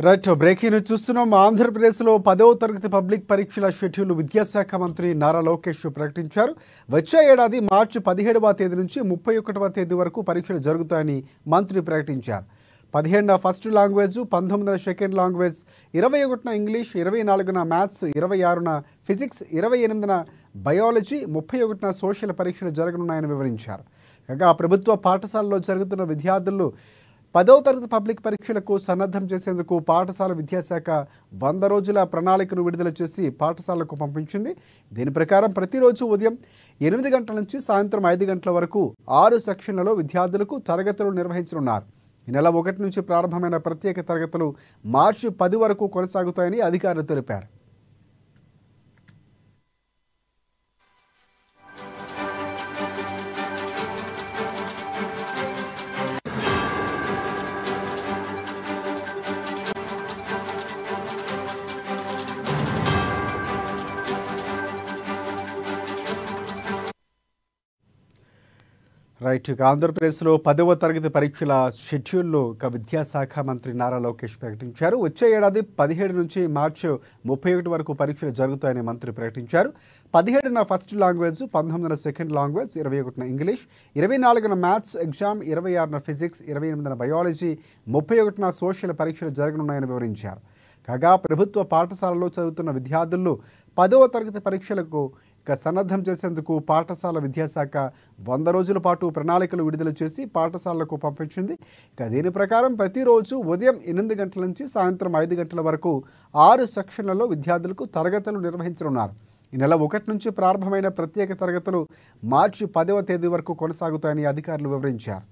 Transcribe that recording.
Right breaking news చూస్తున్నాం. ఆంధ్రప్రదేశ్లో 10వ తరగతి పబ్లిక్ పరీక్షల షెడ్యూల్ విద్యాశాఖ మంత్రి నారా లోకేష్ ప్రకటించారు. వచ్చే ఏడాది మార్చి 17వ తేదీ నుంచి 31వ తేదీ వరకు పరీక్షలు జరుగుతాయని మంత్రి ప్రకటించారు. 17న ఫస్ట్ లాంగ్వేజ్, 19న సెకండ్ లాంగ్వేజ్, 21న ఇంగ్లీష్, 24న మ్యాథ్స్, 26న ఫిజిక్స్, 28న బయాలజీ, 31న సోషల్ పరీక్షలు జరగనున్నాయని వివరించారు. కాగా ప్రభుత్వ పాఠశాలలో జరుగుతున్న విద్యార్థులు 10వ తరగతి పబ్లిక్ పరీక్షలకు సన్నద్ధం చేసేందుకు పాఠశాల విద్యాశాఖ 100 రోజుల ప్రణాళికను విడుదల చేసి పాఠశాలకు పంపించింది. దీని ప్రకారం ప్రతిరోజు ఉదయం 8 గంటల నుంచి సాయంత్రం 5 గంటల వరకు 6 సెక్షన్లలో విద్యార్థులకు తరగతులు నిర్వహించనున్నారు. ఈ నెల 1 నుంచి ప్రారంభమైన ప్రత్యేక తరగతులు మార్చి 10 వరకు కొనసాగుతాయని అధికారులు తెలిపారు. రైట్ ఆంధ్రప్రదేశ్లో 10వ తరగతి పరీక్షల షెడ్యూల్లో విద్యాశాఖ మంత్రి నారా లోకేష్ ప్రకటించారు. వచ్చే ఏడాది 17 నుంచి మార్చి 31 వరకు పరీక్షలు జరుగుతాయని మంత్రి ప్రకటించారు. 17న ఫస్ట్ లాంగ్వేజ్, 19న సెకండ్ లాంగ్వేజ్, 21న ఇంగ్లీష్, 24న మ్యాథ్స్ ఎగ్జామ్, 26న ఫిజిక్స్, 28న బయాలజీ, 31న సోషల్ పరీక్షలు జరగనున్నాయని వివరించారు. కాగా ప్రభుత్వ పాఠశాలలో చదువుతున్న విద్యార్థులు 10వ తరగతి పరీక్షలకు సన్నద్ధం చేసేందుకు పాఠశాల విద్యాశాఖ 100 రోజుల పాటు ప్రణాళికలు విడుదల చేసి పాఠశాలకు పంపించింది. దీని ప్రకారం ప్రతిరోజు ఉదయం 8 గంటల నుంచి సాయంత్రం 5 గంటల వరకు 6 సెక్షన్లలో విద్యార్థులకు తరగతులు నిర్వహించనున్నారు. ఈ నెల 1 నుంచి ప్రారంభమైన ప్రత్యేక తరగతులు మార్చి 10వ తేదీ వరకు కొనసాగుతాయని అధికారులు వివరించారు.